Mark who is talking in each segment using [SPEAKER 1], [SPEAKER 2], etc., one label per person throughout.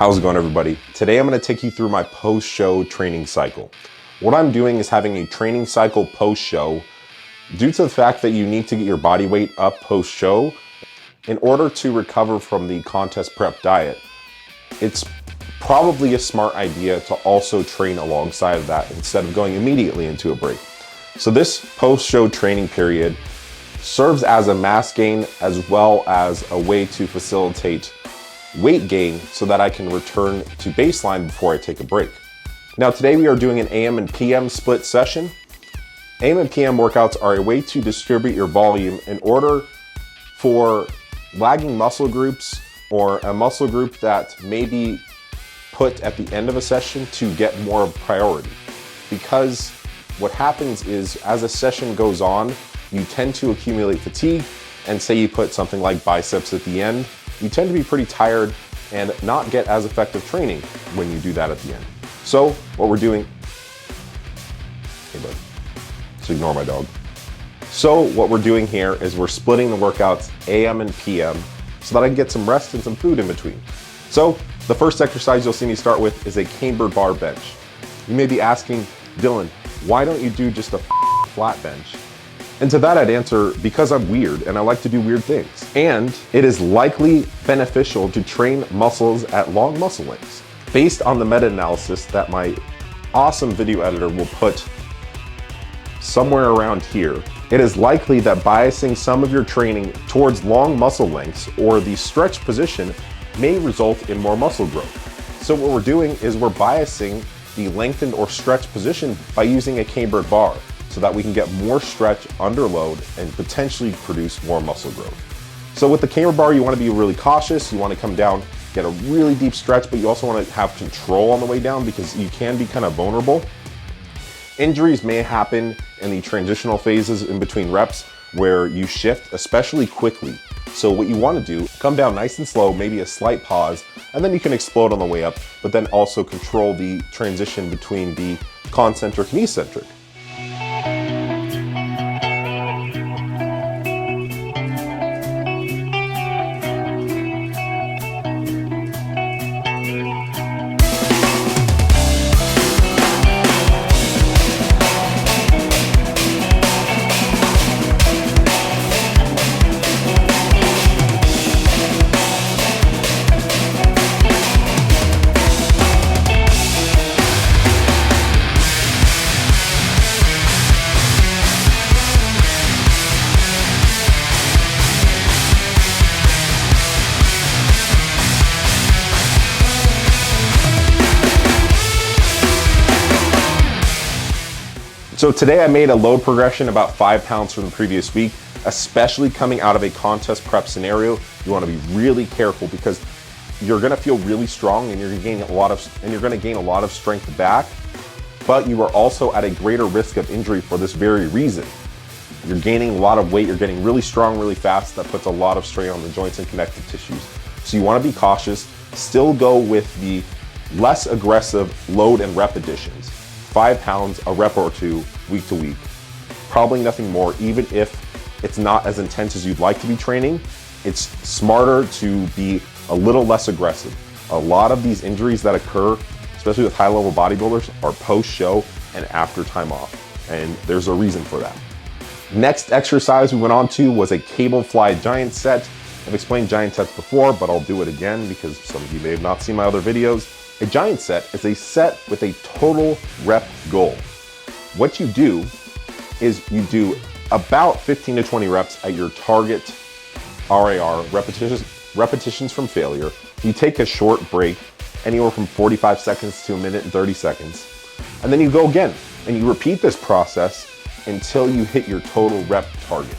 [SPEAKER 1] How's it going, everybody? Today I'm going to take you through my post-show training cycle. What I'm doing is having a training cycle post-show due to the fact that you need to get your body weight up post-show in order to recover from the contest prep diet. It's probably a smart idea to also train alongside of that instead of going immediately into a break. So this post-show training period serves as a mass gain as well as a way to facilitate weight gain so that I can return to baseline before I take a break. Now today we are doing an AM and PM split session. AM and PM workouts are a way to distribute your volume in order for lagging muscle groups or a muscle group that may be put at the end of a session to get more priority. Because what happens is as a session goes on, you tend to accumulate fatigue, and say you put something like biceps at the end, you tend to be pretty tired and not get as effective training when you do that at the end. So what we're doing, hey bud, so ignore my dog. So what we're doing here is we're splitting the workouts AM and PM so that I can get some rest and some food in between. So the first exercise you'll see me start with is a cambered bar bench. You may be asking, Dylan, why don't you do just a flat bench? And to that I'd answer, because I'm weird and I like to do weird things. And it is likely beneficial to train muscles at long muscle lengths. Based on the meta-analysis that my awesome video editor will put somewhere around here, it is likely that biasing some of your training towards long muscle lengths or the stretch position may result in more muscle growth. So what we're doing is we're biasing the lengthened or stretch position by using a cambered bar, so that we can get more stretch under load and potentially produce more muscle growth. So with the cambered bar, you want to be really cautious. You want to come down, get a really deep stretch, but you also want to have control on the way down because you can be kind of vulnerable. Injuries may happen in the transitional phases in between reps where you shift, especially quickly. So what you want to do, come down nice and slow, maybe a slight pause, and then you can explode on the way up, but then also control the transition between the concentric and eccentric. So today I made a load progression about 5 pounds from the previous week, especially coming out of a contest prep scenario. You want to be really careful because you're going to feel really strong and you're going to gain a lot of strength back, but you are also at a greater risk of injury for this very reason. You're gaining a lot of weight, you're getting really strong really fast. That puts a lot of strain on the joints and connective tissues. So you want to be cautious, still go with the less aggressive load and rep additions. 5 pounds, a rep or two, week to week. Probably nothing more, even if it's not as intense as you'd like to be training. It's smarter to be a little less aggressive. A lot of these injuries that occur, especially with high-level bodybuilders, are post-show and after time off, and there's a reason for that. Next exercise we went on to was a cable fly giant set. I've explained giant sets before, but I'll do it again because some of you may have not seen my other videos. A giant set is a set with a total rep goal. What you do is you do about 15 to 20 reps at your target RAR, repetitions from failure. You take a short break, anywhere from 45 seconds to a minute and 30 seconds. And then you go again, and you repeat this process until you hit your total rep target.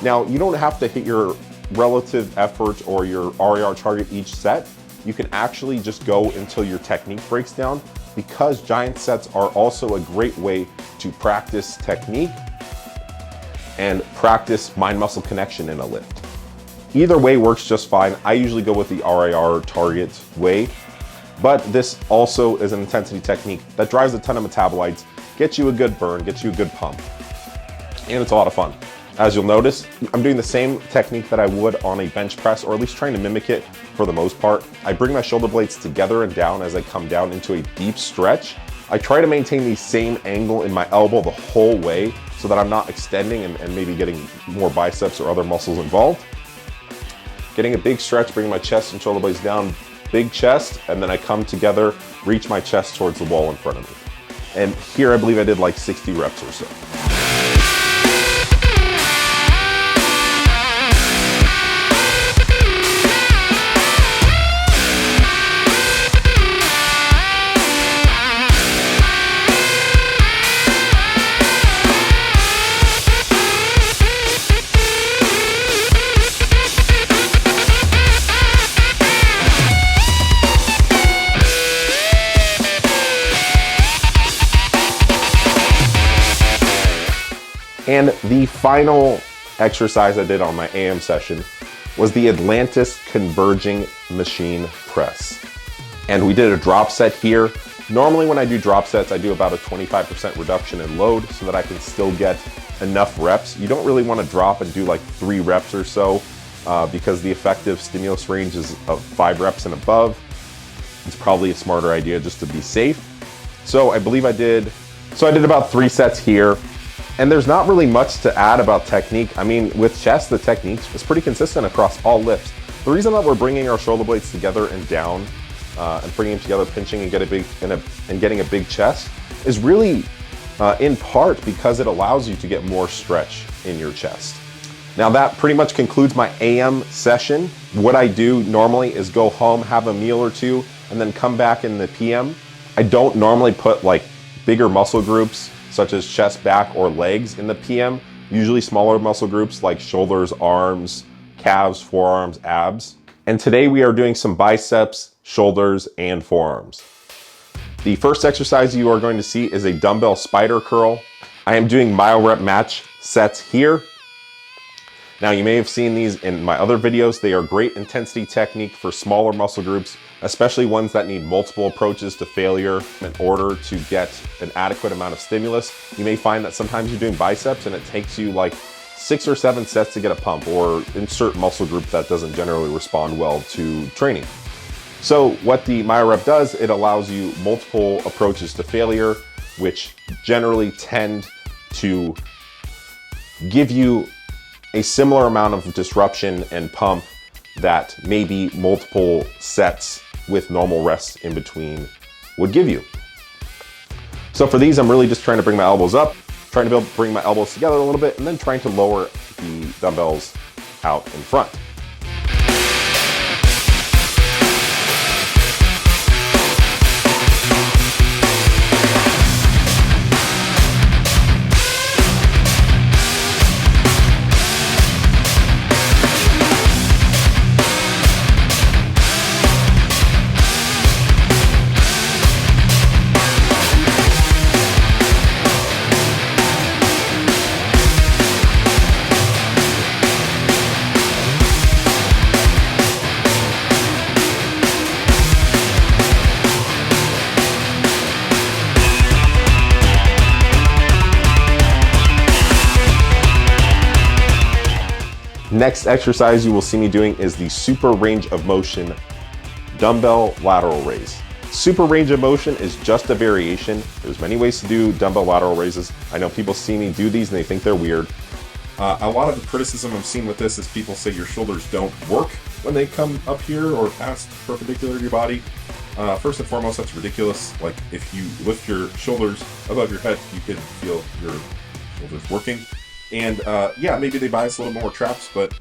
[SPEAKER 1] Now, you don't have to hit your relative effort or your RAR target each set. You can actually just go until your technique breaks down, because giant sets are also a great way to practice technique and practice mind-muscle connection in a lift. Either way works just fine. I usually go with the RAR target way, but this also is an intensity technique that drives a ton of metabolites, gets you a good burn, gets you a good pump, and it's a lot of fun. As you'll notice, I'm doing the same technique that I would on a bench press, or at least trying to mimic it for the most part. I bring my shoulder blades together and down as I come down into a deep stretch. I try to maintain the same angle in my elbow the whole way so that I'm not extending and maybe getting more biceps or other muscles involved. Getting a big stretch, bringing my chest and shoulder blades down, big chest, and then I come together, reach my chest towards the wall in front of me. And here I believe I did like 60 reps or so. And the final exercise I did on my AM session was the Atlantis Converging Machine Press. And we did a drop set here. Normally when I do drop sets, I do about a 25% reduction in load so that I can still get enough reps. You don't really want to drop and do like 3 reps or so because the effective stimulus range is of 5 reps and above. It's probably a smarter idea just to be safe. So I believe I did about 3 sets here. And there's not really much to add about technique. I mean, with chest, the technique is pretty consistent across all lifts. The reason that we're bringing our shoulder blades together and down and bringing them together, pinching and getting a big chest is really in part because it allows you to get more stretch in your chest. Now that pretty much concludes my AM session. What I do normally is go home, have a meal or two, and then come back in the PM. I don't normally put like bigger muscle groups such as chest, back, or legs in the PM. Usually smaller muscle groups like shoulders, arms, calves, forearms, abs. And today we are doing some biceps, shoulders, and forearms. The first exercise you are going to see is a dumbbell spider curl. I am doing mile rep match sets here. Now you may have seen these in my other videos. They are great intensity technique for smaller muscle groups, especially ones that need multiple approaches to failure in order to get an adequate amount of stimulus. You may find that sometimes you're doing biceps and it takes you like 6 or 7 sets to get a pump, or insert muscle group that doesn't generally respond well to training. So what the mile rep does, it allows you multiple approaches to failure, which generally tend to give you a similar amount of disruption and pump that maybe multiple sets with normal rests in between would give you. So for these, I'm really just trying to bring my elbows up, trying to bring my elbows together a little bit, and then trying to lower the dumbbells out in front. Next exercise you will see me doing is the super range of motion dumbbell lateral raise. Super range of motion is just a variation. There's many ways to do dumbbell lateral raises. I know people see me do these and they think they're weird. A lot of the criticism I'm seeing with this is people say your shoulders don't work when they come up here or past perpendicular to your body. First and foremost, that's ridiculous. Like if you lift your shoulders above your head, you can feel your shoulders working. And yeah, maybe they bias a little more traps, but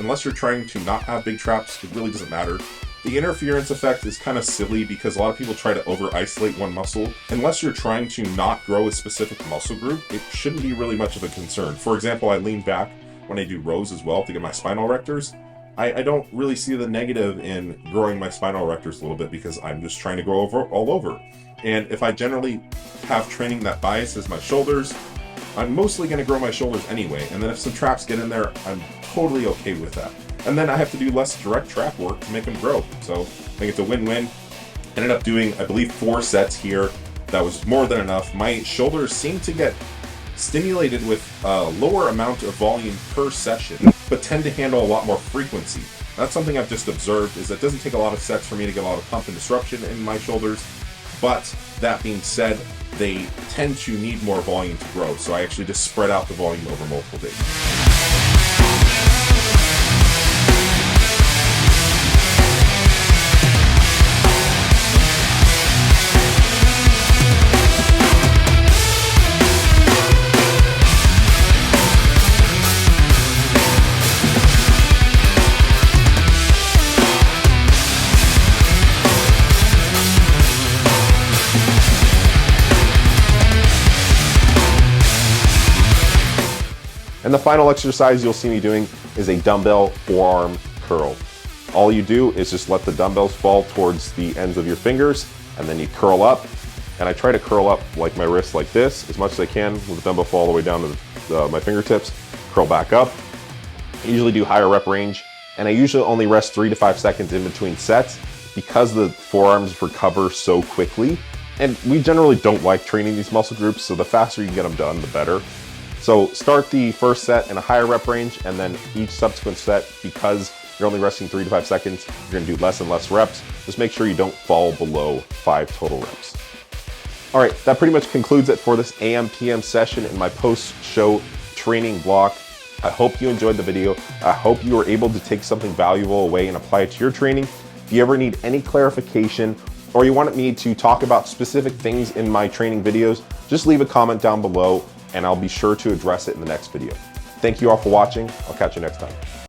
[SPEAKER 1] unless you're trying to not have big traps, it really doesn't matter. The interference effect is kind of silly because a lot of people try to over-isolate one muscle. Unless you're trying to not grow a specific muscle group, it shouldn't be really much of a concern. For example, I lean back when I do rows as well to get my spinal erectors. I don't really see the negative in growing my spinal erectors a little bit because I'm just trying to grow all over. And if I generally have training that biases my shoulders, I'm mostly going to grow my shoulders anyway, and then if some traps get in there, I'm totally okay with that. And then I have to do less direct trap work to make them grow. So I think it's a win-win. Ended up doing, I believe, 4 sets here. That was more than enough. My shoulders seem to get stimulated with a lower amount of volume per session, but tend to handle a lot more frequency. That's something I've just observed, is that it doesn't take a lot of sets for me to get a lot of pump and disruption in my shoulders. But that being said, they tend to need more volume to grow. So I actually just spread out the volume over multiple days. And the final exercise you'll see me doing is a dumbbell forearm curl. All you do is just let the dumbbells fall towards the ends of your fingers, and then you curl up. And I try to curl up like my wrist like this as much as I can, with the dumbbell fall all the way down to my fingertips, curl back up. I usually do higher rep range, and I usually only rest 3 to 5 seconds in between sets because the forearms recover so quickly. And we generally don't like training these muscle groups, so the faster you can get them done, the better. So start the first set in a higher rep range, and then each subsequent set, because you're only resting 3 to 5 seconds, you're gonna do less and less reps. Just make sure you don't fall below 5 total reps. All right, that pretty much concludes it for this AM/PM session in my post-show training block. I hope you enjoyed the video. I hope you were able to take something valuable away and apply it to your training. If you ever need any clarification, or you wanted me to talk about specific things in my training videos, just leave a comment down below, and I'll be sure to address it in the next video. Thank you all for watching. I'll catch you next time.